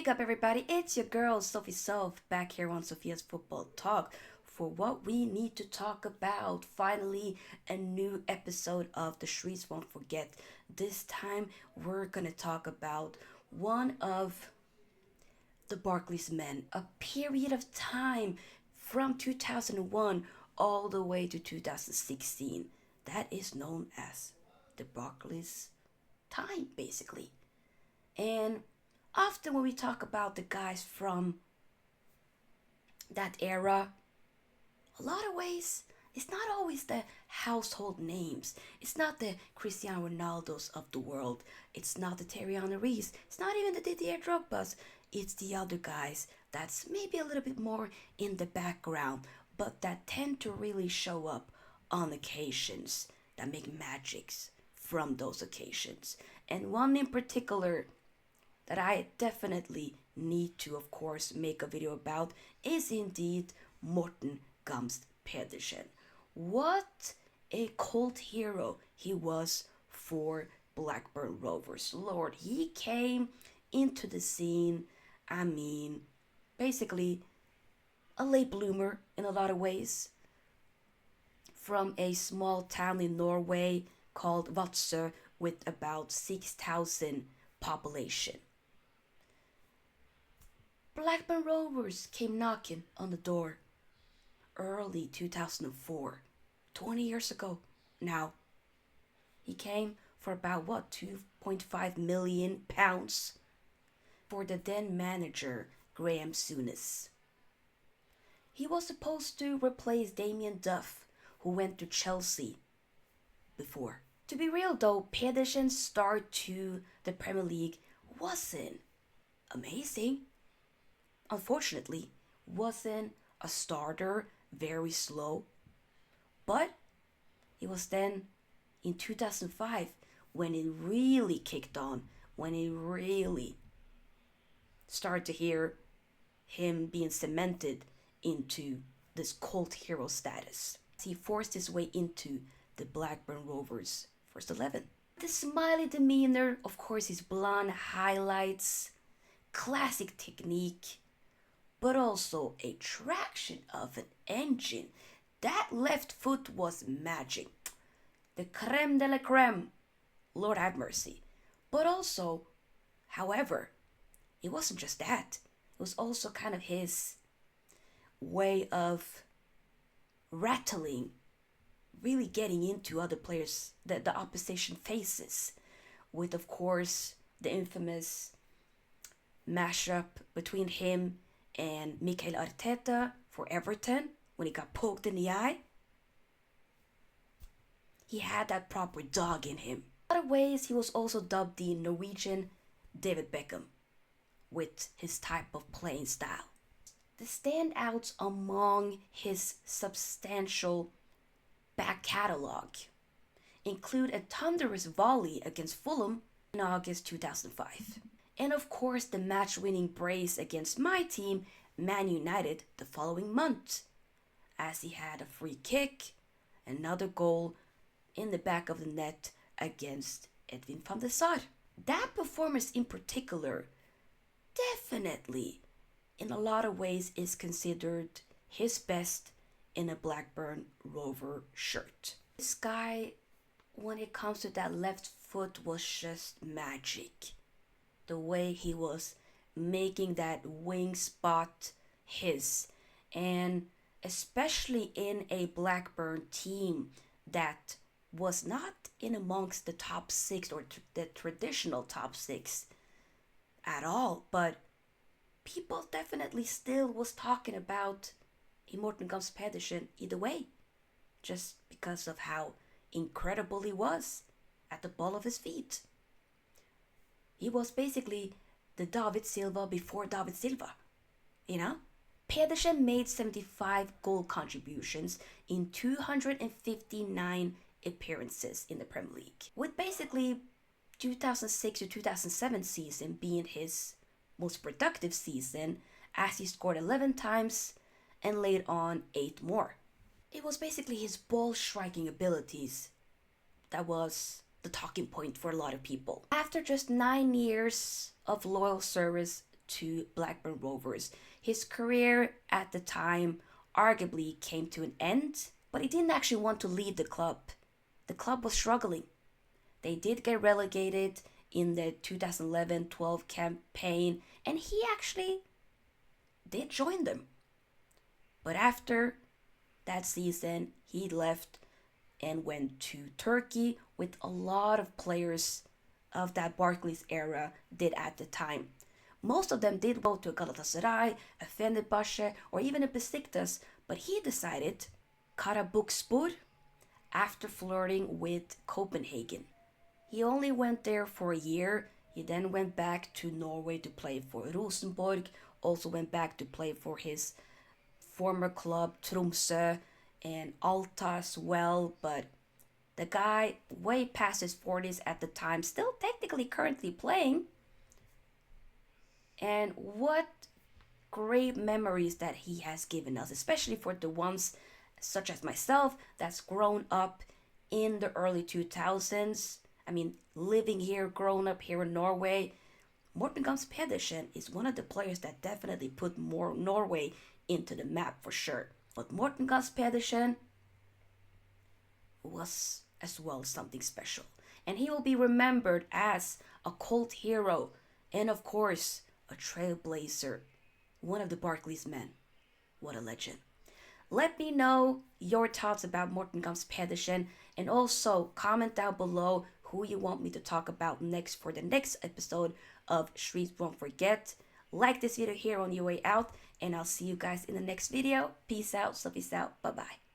Wake up, everybody. It's your girl, Sophie back here on Sophia's Football Talk for what we need to talk about. Finally, a new episode of The Streets Won't Forget. This time, we're going to talk about one of the Barclays men, a period of time from 2001 all the way to 2016. That is known as the Barclays time, basically. And often when we talk about the guys from that era, a lot of ways, it's not always the household names. It's not the Cristiano Ronaldos of the world. It's not the Thierry Henrys. It's not even the Didier Drogbas. It's the other guys that's maybe a little bit more in the background, but that tend to really show up on occasions, that make magics from those occasions. And one in particular that I definitely need to, of course, make a video about is indeed Morten Gamst Pedersen. What a cult hero he was for Blackburn Rovers. Lord, he came into the scene, basically a late bloomer in a lot of ways, from a small town in Norway called Vadsø with about 6,000 population. Blackburn Rovers came knocking on the door early 2004, 20 years ago now. He came for about, £2.5 million for the then manager Graham Souness. He was supposed to replace Damien Duff, who went to Chelsea before. To be real though, Pedersen's start to the Premier League wasn't amazing. Unfortunately, wasn't a starter, very slow. But it was then in 2005 when it really kicked on, when it really started to hear him being cemented into this cult hero status. He forced his way into the Blackburn Rovers first 11. The smiley demeanor, of course, his blonde highlights, classic technique, but also a traction of an engine. That left foot was magic. The creme de la creme. Lord have mercy. But also, however, it wasn't just that. It was also kind of his way of rattling, really getting into other players, the opposition faces, with, of course, the infamous mashup between him and Mikel Arteta for Everton when he got poked in the eye. He had that proper dog in him. In other ways, he was also dubbed the Norwegian David Beckham with his type of playing style. The standouts among his substantial back catalogue include a thunderous volley against Fulham in August 2005. And of course, the match-winning brace against my team, Man United, the following month, as he had a free kick, another goal in the back of the net against Edwin van der Sar. That performance in particular definitely, in a lot of ways, is considered his best in a Blackburn Rover shirt. This guy, when it comes to that left foot, was just magic. The way he was making that wing spot his, and especially in a Blackburn team that was not in amongst the top six or the traditional top six at all, but people definitely still was talking about Morten Gamst Pedersen either way, just because of how incredible he was at the ball of his feet. He was basically the David Silva before David Silva, you know? Pedersen made 75 goal contributions in 259 appearances in the Premier League, with basically 2006 to 2007 season being his most productive season, as he scored 11 times and laid on 8 more. It was basically his ball striking abilities that was the talking point for a lot of people. After just 9 years of loyal service to Blackburn Rovers. His career at the time arguably came to an end, but he didn't actually want to leave the club. The club was struggling. They did get relegated in the 2011-12 campaign, and he actually did join them. But after that season, he left and went to Turkey, with a lot of players of that Barclays era did at the time. Most of them did go to Galatasaray, a Fenerbahce, or even a Besiktas, but he decided Karabukspor after flirting with Copenhagen. He only went there for a year. He then went back to Norway to play for Rosenborg, also went back to play for his former club Tromsø and Alta as well, but the guy, way past his 40s at the time, still technically currently playing. And what great memories that he has given us, especially for the ones such as myself that's grown up in the early 2000s. I mean, living here, grown up here in Norway. Morten Gamst Pedersen is one of the players that definitely put more Norway into the map for sure. But Morten Gamst Pedersen was as well something special. And he will be remembered as a cult hero and, of course, a trailblazer. One of the Barclays men. What a legend. Let me know your thoughts about Morten Gamst Pedersen, and also comment down below who you want me to talk about next for the next episode of Streets Won't Forget. Like this video here on your way out, and I'll see you guys in the next video. Peace out, Sofia out, bye bye.